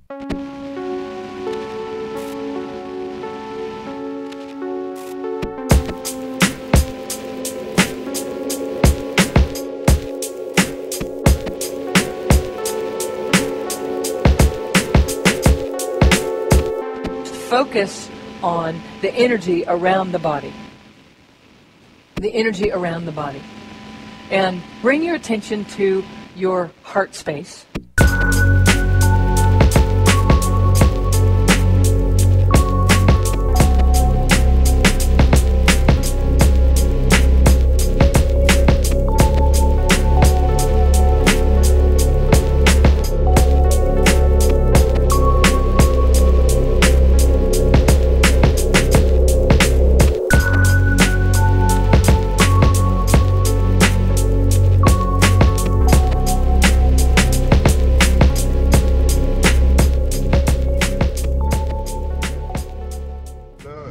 Focus on the energy around the body. The energy around the body. And bring your attention to your heart space.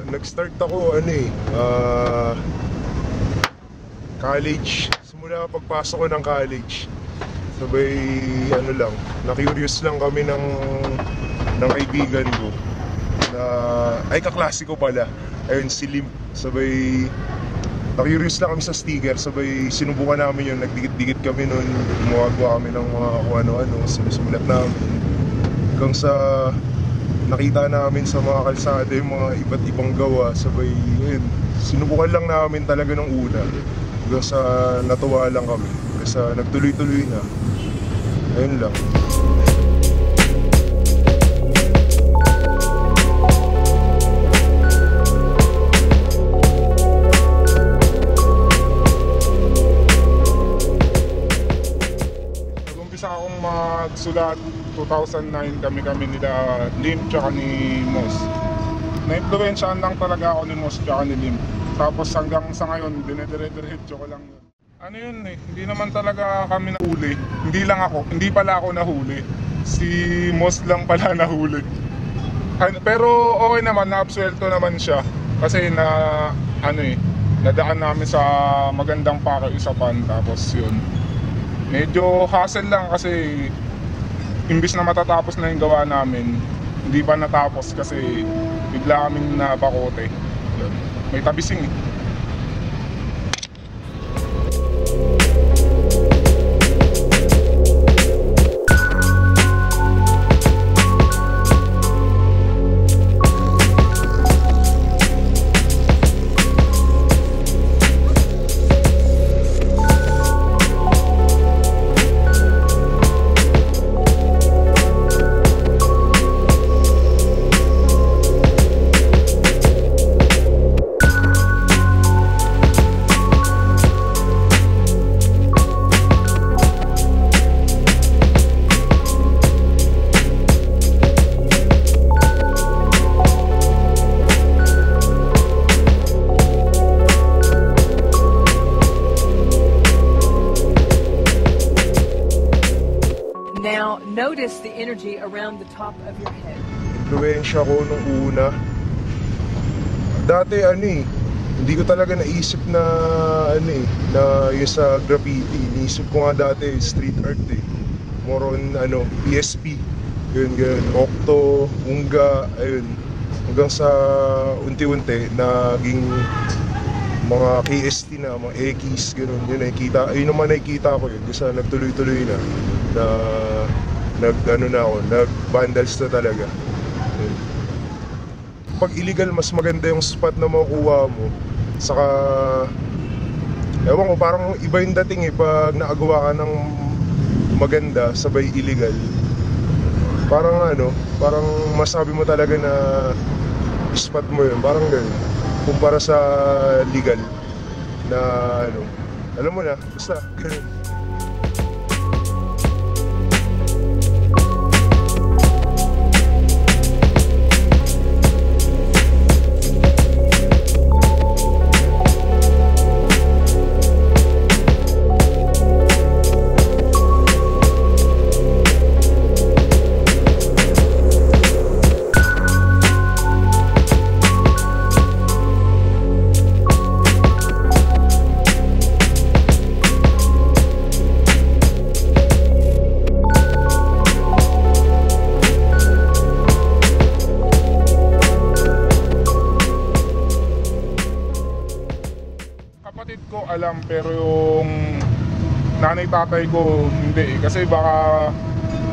Nag-start ako college. Simula pagpasok ko ng college, sabay na-curious lang kami ng kaibigan ko na kaklase ko pala, ayun si Lim. Sabay na-curious lang kami sa sticker, sabay sinubukan namin yun, nagdikit-dikit kami nun, gumagawa kami ng mga kung ano-ano, sinusulat namin hanggang sa nakita namin sa mga kalsada yung mga iba't ibang gawa. Sabay yun, sinubukan lang namin talaga ng una hanggang sa natuwa lang kami, hanggang sa nagtuloy-tuloy na. Ayun lang. Nag-umpisa akong magsulat 2009, kami nila Lim tsaka ni Moss. Na-influensyahan lang talaga ako ni Moss tsaka ni Lim. Tapos hanggang sa ngayon, dinedire-diretso ko lang yun. Ano yun hindi naman talaga kami nahuli. Hindi pala ako nahuli. Si Moss lang pala nahuli. Pero okay naman, na-absuelto naman siya. Kasi nadaan namin sa magandang pakiusapan. Tapos yun, medyo hassle lang kasi imbis na matatapos na yung gawa namin, hindi pa natapos kasi bigla kaming napakote. May tabising Now, notice the energy around the top of your head. Influensya ko nung una. Dati hindi ko talaga naisip na na yung sa graffiti. Iniisip ko nga dati street art More on PSP. Yun, Octo, Unga, ayun. Hanggang sa unti-unti naging mga KST na, mga X, gano'n. Ayun naman nakikita ko yun. Kasi nagtuloy-tuloy na nag-vandals na talaga. Pag illegal, mas maganda yung spot na makukuha mo. Saka ewan ko, parang iba yung dating pag nakagawa ka ng maganda sabay illegal. Parang parang masabi mo talaga na spot mo yun, parang gano'n kumpara sa legal na alam mo na, basta gano'n. pero yung nanay tatay ko hindi eh. Kasi baka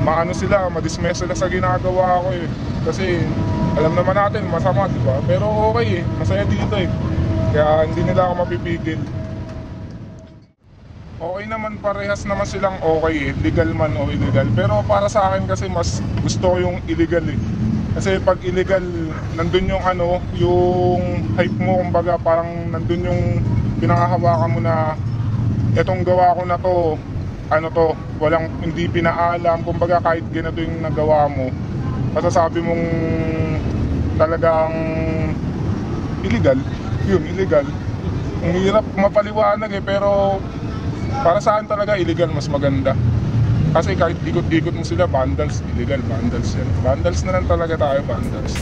maano sila, madismiss sila sa ginagawa ko eh. Kasi alam naman natin masama, di ba? Pero okay eh, masaya dito eh. Kaya hindi nila ako mapipigil. Okay naman, parehas naman silang okay eh, legal man o illegal. Pero para sa akin kasi mas gusto ko yung illegal eh. Kasi pag illegal, nandun yung ano, yung hype mo, kumbaga parang nandun yung pinakahawakan mo na etong gawa ko na to, ano to, walang hindi pinaalam, kumbaga kahit ganito yung nagawa mo, masasabi mong talagang illegal, yun, illegal. Ang hirap mapaliwanag eh, pero para sa akin talaga illegal mas maganda. Kasi kahit ikot-ikot mo sila, vandals, illegal, vandals yan. Vandals na lang talaga tayo, vandals.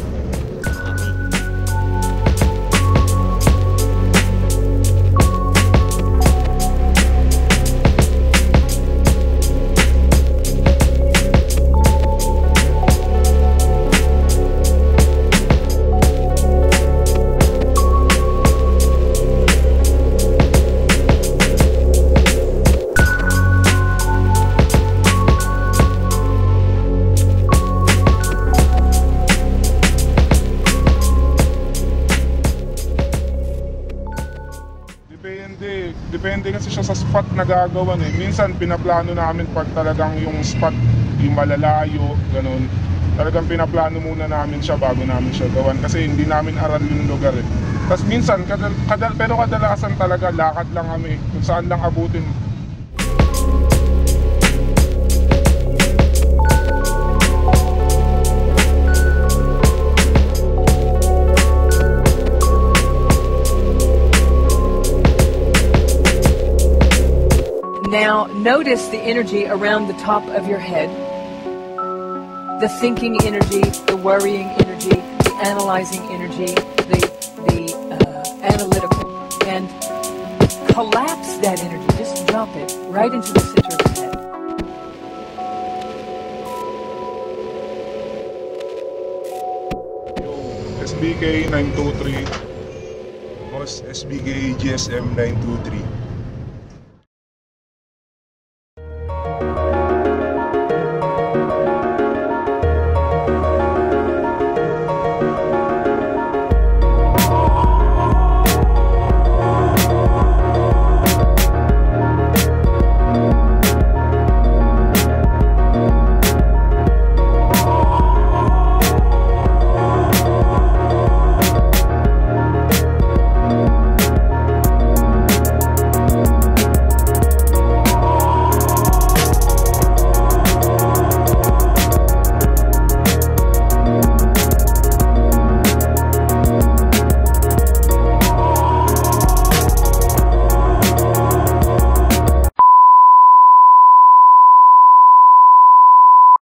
Depende kasi siya sa spot na gagawan eh. Minsan pinaplano namin pag talagang yung spot yung malalayo, ganun. Talagang pinaplano muna namin siya bago namin siya gawan kasi hindi namin aral yung lugar eh. Tapos minsan, pero kadalasan talaga lakad lang kami kung saan lang abutin. Now, notice the energy around the top of your head. The thinking energy, the worrying energy, the analyzing energy, the analytical. And collapse that energy. Just drop it right into the center of the head. SBK 923. SBK GSM 923.